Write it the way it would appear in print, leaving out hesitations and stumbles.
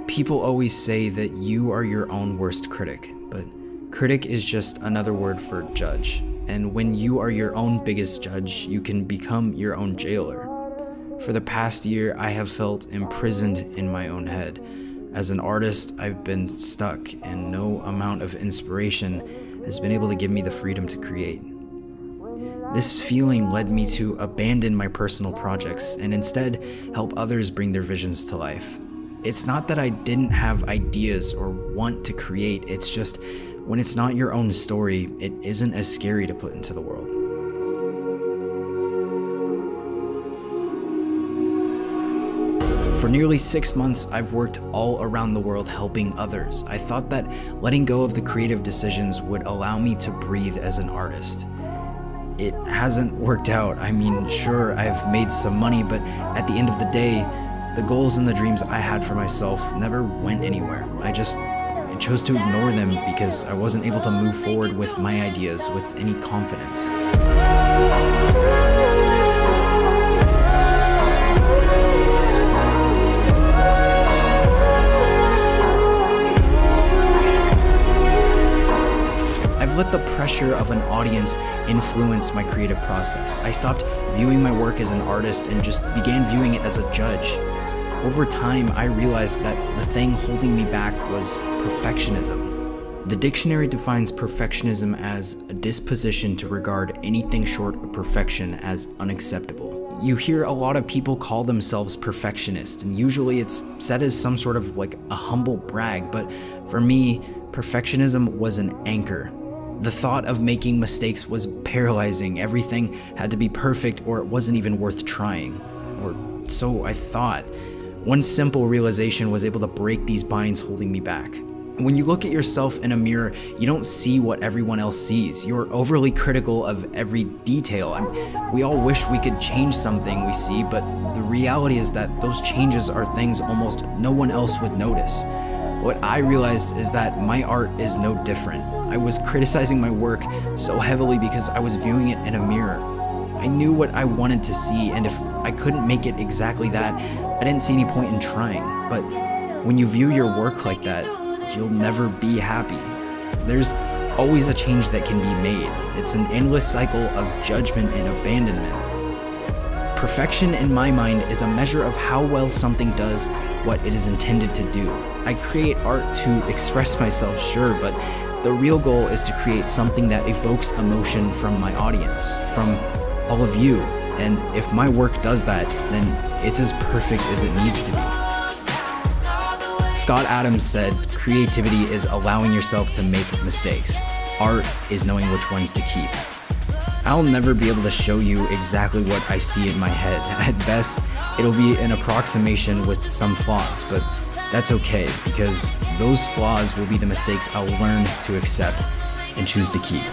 People always say that you are your own worst critic, but critic is just another word for judge. And when you are your own biggest judge, you can become your own jailer. For the past year, I have felt imprisoned in my own head. As an artist, I've been stuck, and no amount of inspiration has been able to give me the freedom to create. This feeling led me to abandon my personal projects and instead help others bring their visions to life. It's not that I didn't have ideas or want to create, it's just when it's not your own story, it isn't as scary to put into the world. For nearly 6 months, I've worked all around the world helping others. I thought that letting go of the creative decisions would allow me to breathe as an artist. It hasn't worked out. I mean, sure, I've made some money, but at the end of the day, the goals and the dreams I had for myself never went anywhere. I chose to ignore them because I wasn't able to move forward with my ideas with any confidence. I've let the pressure of an audience influence my creative process. I stopped viewing my work as an artist and just began viewing it as a judge. Over time, I realized that the thing holding me back was perfectionism. The dictionary defines perfectionism as a disposition to regard anything short of perfection as unacceptable. You hear a lot of people call themselves perfectionist, and usually it's said as some sort of like a humble brag, but for me, perfectionism was an anchor. The thought of making mistakes was paralyzing. Everything had to be perfect or it wasn't even worth trying. Or so I thought. One simple realization was able to break these binds holding me back. When you look at yourself in a mirror, you don't see what everyone else sees. You're overly critical of every detail. We all wish we could change something we see, but the reality is that those changes are things almost no one else would notice. What I realized is that my art is no different. I was criticizing my work so heavily because I was viewing it in a mirror. I knew what I wanted to see, and if I couldn't make it exactly that, I didn't see any point in trying. But when you view your work like that, you'll never be happy. There's always a change that can be made. It's an endless cycle of judgment and abandonment. Perfection, in my mind, is a measure of how well something does what it is intended to do. I create art to express myself, sure, but the real goal is to create something that evokes emotion from my audience, from all of you. And if my work does that, then it's as perfect as it needs to be. Scott Adams said, creativity is allowing yourself to make mistakes. Art is knowing which ones to keep. I'll never be able to show you exactly what I see in my head. At best, it'll be an approximation with some flaws, but that's okay, because those flaws will be the mistakes I'll learn to accept and choose to keep.